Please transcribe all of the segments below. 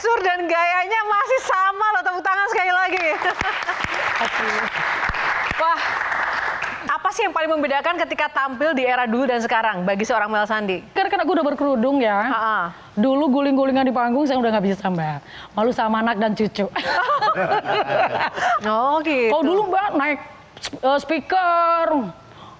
postur dan gayanya masih sama loh, tepuk tangan sekali lagi. Wah, apa sih yang paling membedakan ketika tampil di era dulu dan sekarang bagi seorang Mel Sandi? Karena aku udah berkerudung ya. Dulu guling-gulingan di panggung saya udah nggak bisa mbak. Malu sama anak dan cucu. Oh gitu. Kalau dulu mbak naik speaker,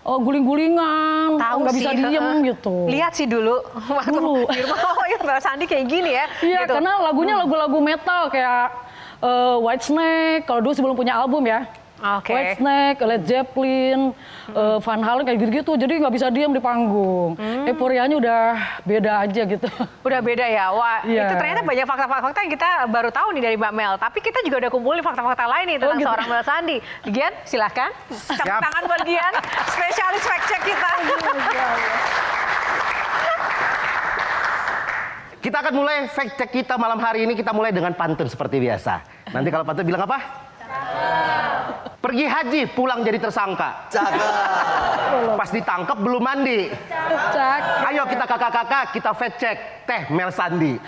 guling-gulingan, nggak bisa diem gitu. Lihat sih dulu waktu di rumah, oh ya Mel Sandi kayak gini ya. Iya, gitu. karena lagunya lagu-lagu metal kayak Whitesnake. Kalau dulu sebelum punya album ya. Oke. Whitesnake, Led Zeppelin, Van Halen kayak gitu-gitu. Jadi nggak bisa diem di panggung. Euforianya udah beda aja gitu. Udah beda ya. Wah, Iya. itu ternyata banyak fakta-fakta yang kita baru tahu nih dari Mbak Mel. Tapi kita juga udah kumpulin fakta-fakta lain nih tentang gitu. seorang Mel Sandi. Gian, silahkan. Tepuk tangan buat Gian, spesialis fact check kita. Kita akan mulai fact check kita malam hari ini. Kita mulai dengan pantun seperti biasa. Nanti kalau pantun bilang apa? Pergi haji, pulang jadi tersangka. Cakep. Pas ditangkap belum mandi. Cak. Ayo kita kakak-kakak, kita fact check. Teh Mel Sandi.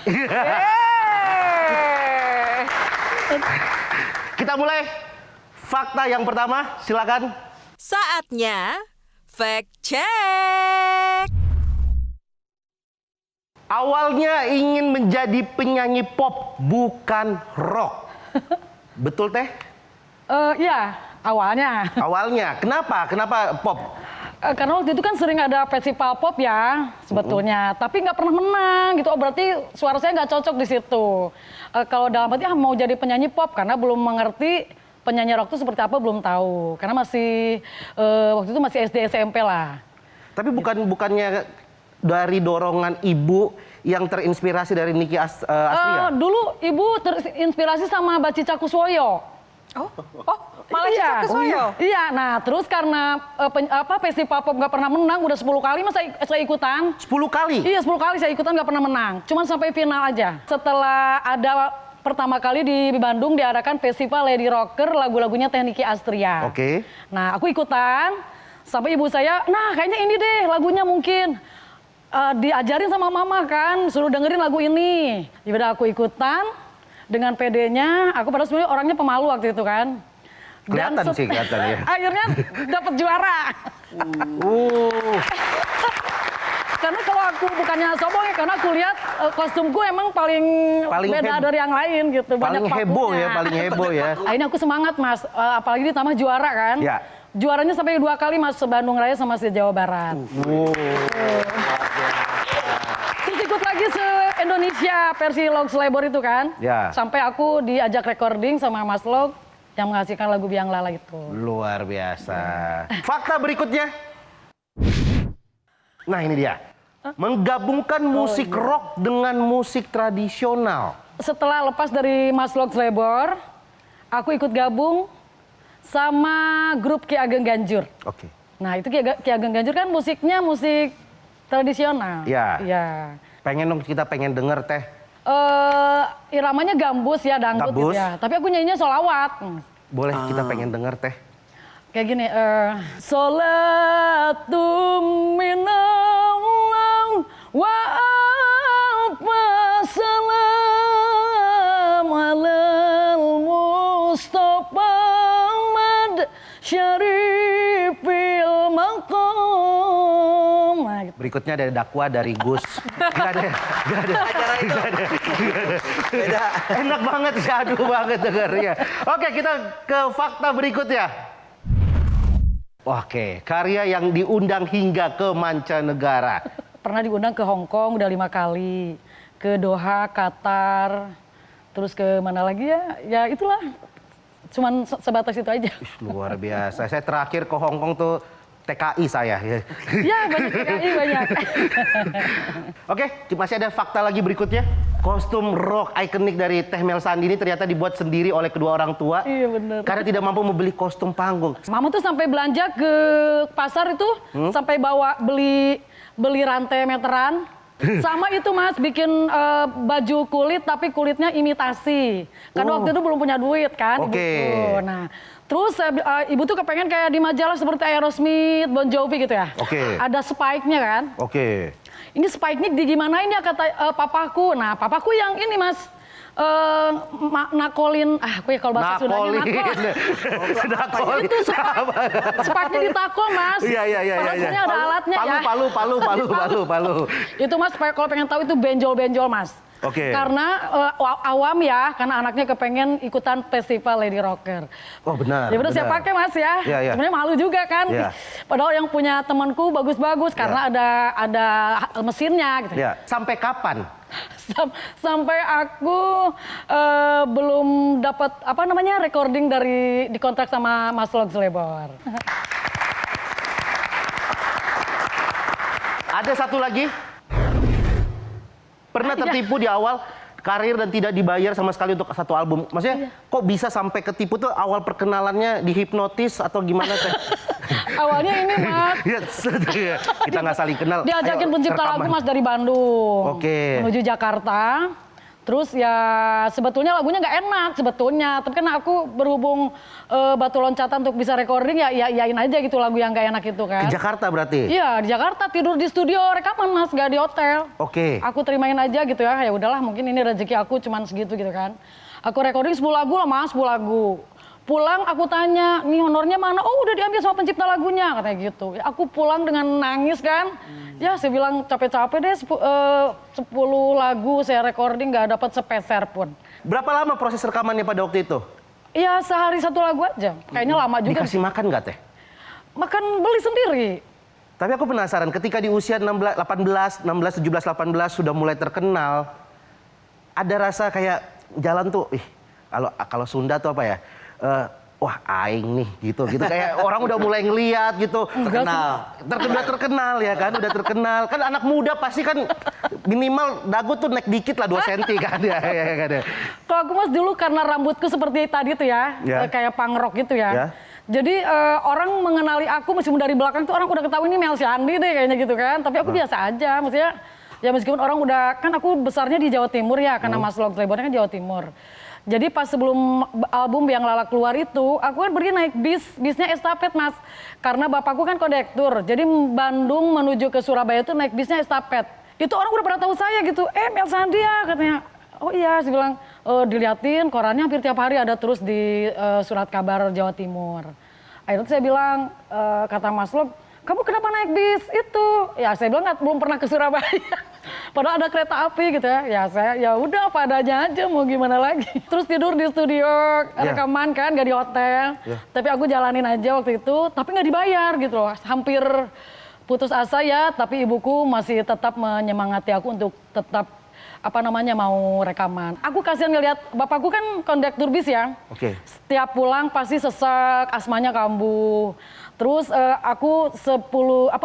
Kita mulai. Fakta yang pertama, silakan. Saatnya fact check. Awalnya ingin menjadi penyanyi pop, bukan rock. Betul Teh? Iya, awalnya. Awalnya, kenapa? Kenapa pop? Karena waktu itu kan sering ada festival pop ya sebetulnya, tapi nggak pernah menang gitu. Oh berarti suara saya nggak cocok di situ. Kalau dalam arti mau jadi penyanyi pop karena belum mengerti penyanyi rock itu seperti apa, belum tahu. Karena masih waktu itu masih SD SMP lah. Tapi bukannya dari dorongan ibu yang terinspirasi dari Niki Astria? Dulu ibu terinspirasi sama Bacica Kuswoyo. Oh, malah Iya. Cica Kuswoyo. Iya, nah terus karena festival pop nggak pernah menang, udah 10 kali masa saya ikutan. 10 kali? Iya 10 kali saya ikutan nggak pernah menang, cuman sampai final aja. Setelah ada pertama kali di Bandung diadakan festival Lady Rocker, lagu-lagunya Teh Niki Astria. Oke. Nah aku ikutan, sampai ibu saya, nah kayaknya ini deh lagunya mungkin. Diajarin sama mama kan, suruh dengerin lagu ini. Yaudah aku ikutan, dengan PD-nya, aku pada sebenarnya orangnya pemalu waktu itu kan. Kelihatan sih, kelihatan ya. Akhirnya dapat juara. Karena kalau aku bukannya sombong ya, karena aku lihat kostumku emang paling beda dari yang lain gitu. Paling heboh ya, paling heboh ya. Akhirnya aku semangat mas, apalagi ditambah juara kan. Ya. Juaranya sampai 2 kali mas, Bandung Raya sama se Jawa Barat. Terus ikut lagi se-Indonesia versi Log Selebor itu kan. Ya. Sampai aku diajak recording sama Mas Log yang menghasilkan lagu Biang Lala itu. Luar biasa. Fakta berikutnya. Nah ini dia. Menggabungkan musik rock dengan musik tradisional. Setelah lepas dari Mas Log Selebor, aku ikut gabung sama grup Ki Ageng Ganjur. Oke. Nah itu Ki Ageng Ganjur kan musiknya musik tradisional. Iya. Iya. Kita pengen denger Teh. Iramanya gambus ya, dangdut gitu Gambus. ya. Tapi aku nyanyinya sholawat. Boleh kita pengen denger Teh. Kayak gini, Sholatum minallah wa salam alal Mustafa mad syarifil maqam. Nah, gitu. Berikutnya ada dakwah dari Gus. Gak ada. Beda. Enak banget, syahdu banget dengernya. Oke, kita ke fakta berikutnya. Oke, karya yang diundang hingga ke mancanegara. Pernah diundang ke Hong Kong udah 5 kali, ke Doha, Qatar, terus ke mana lagi ya? Ya itulah, cuman sebatas itu aja. Luar biasa. Saya terakhir ke Hong Kong tuh TKI saya. Ya banyak TKI banyak. Oke, masih ada fakta lagi berikutnya. Kostum rock ikonik dari Teh Mel Sandi ini ternyata dibuat sendiri oleh kedua orang tua. Iya benar. Karena tidak mampu membeli kostum panggung. Mama tuh sampai belanja ke pasar itu, sampai bawa beli rantai meteran. Sama itu mas, bikin baju kulit tapi kulitnya imitasi. Karena waktu itu belum punya duit kan. Oke. Ibuku. Nah, terus ibu tuh kepengen kayak di majalah seperti Aerosmith, Bon Jovi gitu ya. Oke. Ada spike-nya kan. Oke. Ini spike-nya digimanain ya kata papaku. Nah papaku yang ini mas, nakolin, aku ya kalau bahasa Sundanya Nakolin. itu sepaknya ditakol mas. Iya. Maksudnya ada alatnya ya. Palu. Itu mas kalau pengen tahu itu benjol-benjol mas. Oke. Karena awam ya, karena anaknya kepengen ikutan festival Lady Rocker. Oh benar. Ya udah saya pakai mas ya. Iya. Sebenarnya malu juga kan. Iya. Padahal yang punya temanku bagus-bagus karena ada mesinnya gitu. Ya. Sampai kapan? Sampai aku belum dapat recording dari dikontrak sama Mas Log Slebor. Ada satu lagi. Pernah tertipu di awal karir dan tidak dibayar sama sekali untuk satu album. Maksudnya kok bisa sampai ketipu tuh awal perkenalannya dihipnotis atau gimana teh? Awalnya ini mas. Iya, kita nggak saling kenal. Diajakin Ayo, pencipta lagu rekaman. mas dari Bandung. Oke. Menuju Jakarta. Terus ya sebetulnya lagunya nggak enak sebetulnya. Tapi kan aku berhubung batu loncatan untuk bisa recording ya iyain aja gitu lagu yang nggak enak itu kan. Ke Jakarta berarti? Iya di Jakarta tidur di studio rekaman mas, nggak di hotel. Oke. Aku terimain aja gitu ya. Ya udahlah mungkin ini rezeki aku cuman segitu gitu kan. Aku recording 10 lagu lah mas, 10 lagu. Pulang aku tanya, nih honornya mana? Oh udah diambil sama pencipta lagunya, katanya gitu. Ya, aku pulang dengan nangis kan. Ya saya bilang capek-capek deh 10 lagu saya recording nggak dapat sepeser pun. Berapa lama proses rekamannya pada waktu itu? Iya sehari 1 lagu aja. Kayaknya lama juga. Dikasih makan nggak teh? Makan beli sendiri. Tapi aku penasaran ketika di usia 16, 17, 18 sudah mulai terkenal. Ada rasa kayak jalan tuh, kalau Sunda tuh apa ya? Wah aing nih gitu kayak orang udah mulai ngeliat gitu terkenal ya kan udah terkenal kan anak muda pasti kan minimal dagu tuh naik dikit lah 2 cm kan ya. Kalau aku mas dulu karena rambutku seperti tadi tuh ya, kayak punk rock gitu ya. Ya. Jadi orang mengenali aku meskipun dari belakang tuh orang udah ketahui ini Mel Sandi deh kayaknya gitu kan. Tapi aku biasa aja, maksudnya ya meskipun orang udah kan aku besarnya di Jawa Timur ya karena Mas Log Slebornya kan Jawa Timur. Jadi pas sebelum album yang Lala keluar itu, aku kan pergi naik bisnya estafet mas. Karena bapakku kan kondektur, jadi Bandung menuju ke Surabaya itu naik bisnya estafet. Itu orang udah pada tahu saya gitu, Mel Sandi ya katanya. Oh iya, saya bilang diliatin korannya hampir tiap hari ada terus di surat kabar Jawa Timur. Akhirnya saya bilang, kata Mas Log, kamu kenapa naik bis itu? Ya saya bilang belum pernah ke Surabaya. Padahal ada kereta api gitu ya. Ya saya ya udah apa adanya aja mau gimana lagi. Terus tidur di studio rekaman kan gak di hotel. Tapi aku jalanin aja waktu itu tapi nggak dibayar gitu loh. Hampir putus asa ya tapi ibuku masih tetap menyemangati aku untuk tetap mau rekaman. Aku kasihan ngeliat bapakku kan kondektur bis ya. Oke. Setiap pulang pasti sesak, asmanya kambuh. Terus aku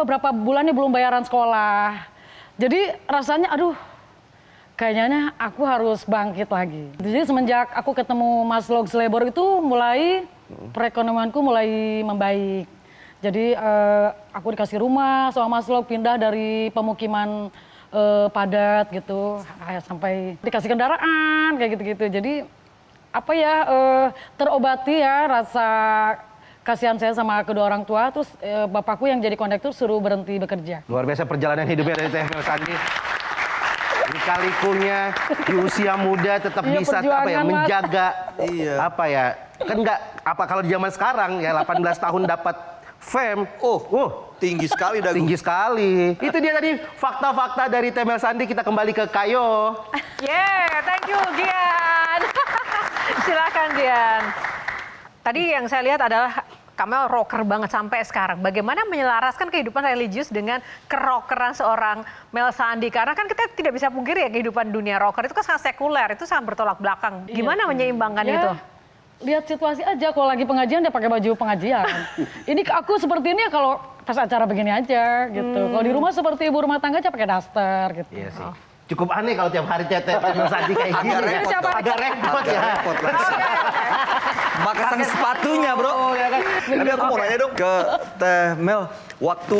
berapa bulannya belum bayaran sekolah. Jadi rasanya aduh kayaknya aku harus bangkit lagi. Jadi semenjak aku ketemu Mas Log Slebor itu mulai perekonomianku mulai membaik. Jadi aku dikasih rumah sama Mas Log pindah dari pemukiman padat gitu sampai dikasih kendaraan kayak gitu-gitu. Jadi terobati ya rasa kasihan saya sama kedua orang tua, terus bapakku yang jadi kondektur suruh berhenti bekerja. Luar biasa perjalanan hidupnya dari Teh Mel Sandi. Lika-likunya di usia muda tetap bisa menjaga kan nggak kalau di zaman sekarang ya 18 tahun dapat fame. Tinggi sekali dagu. Tinggi sekali. Itu dia tadi fakta-fakta dari Teh Mel Sandi. Kita kembali ke Kayo. Thank you Gian. Silakan Gian. Tadi yang saya lihat adalah Kamel rocker banget sampai sekarang. Bagaimana menyelaraskan kehidupan religius dengan kerockeran seorang Mel Sandi? Karena kan kita tidak bisa pungkiri ya kehidupan dunia rocker itu kan sangat sekuler, itu sangat bertolak belakang. Gimana menyeimbangkan itu? Lihat situasi aja, kalau lagi pengajian dia pakai baju pengajian. Ini aku seperti ini ya kalau pas acara begini aja gitu. Kalau di rumah seperti ibu rumah tangga aja pakai daster gitu. Iya sih. Cukup aneh kalau tiap hari Teh Mel Sandi kayak gini. Agak repot ya. Makasan sepatunya bro. Tapi aku mau nanya dong ke Teh Mel. Waktu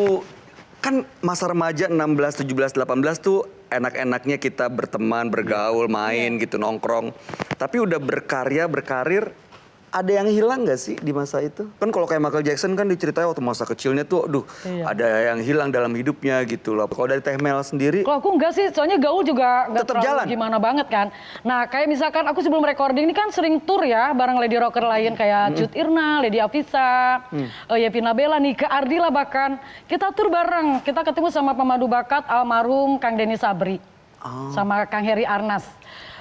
kan masa remaja 16, 17, 18 tuh enak-enaknya kita berteman, bergaul, main gitu, nongkrong. Tapi udah berkarir, ada yang hilang nggak sih di masa itu? Kan kalau kayak Michael Jackson kan diceritain waktu masa kecilnya tuh, aduh, ada yang hilang dalam hidupnya gitu loh. Kalau dari Teh Mel sendiri, Kalau aku enggak sih, soalnya gaul juga enggak Tetep terlalu jalan? gimana banget kan. Nah, kayak misalkan aku sebelum recording ini kan sering tour ya bareng lady rocker lain kayak Cut Irna, Lady Afisa, Yepi Nabela, Nika Ardila bahkan. Kita tour bareng, kita ketemu sama pemadu bakat almarhum Kang Denny Sabri. Sama Kang Heri Arnas.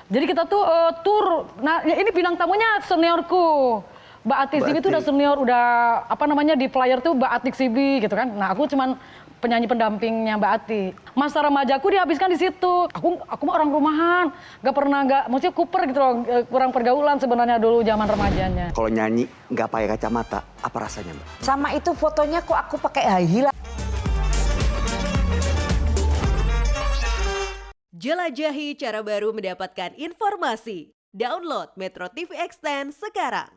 Jadi kita tuh tour, nah ya ini bintang tamunya seniorku. Mbak Atik Sibi tuh udah senior, udah apa namanya di flyer tuh Mbak Atik Sibi gitu kan. Nah aku cuman penyanyi pendampingnya Mbak Atik. Masa remajaku dihabiskan di situ. Aku mah orang rumahan, maksudnya kuper gitu loh, kurang pergaulan sebenarnya dulu zaman remajanya. kalau nyanyi nggak pakai kacamata, apa rasanya Mbak? Sama itu fotonya kok aku pakai high heel. Jelajahi cara baru mendapatkan informasi. Download Metro TV Extend sekarang.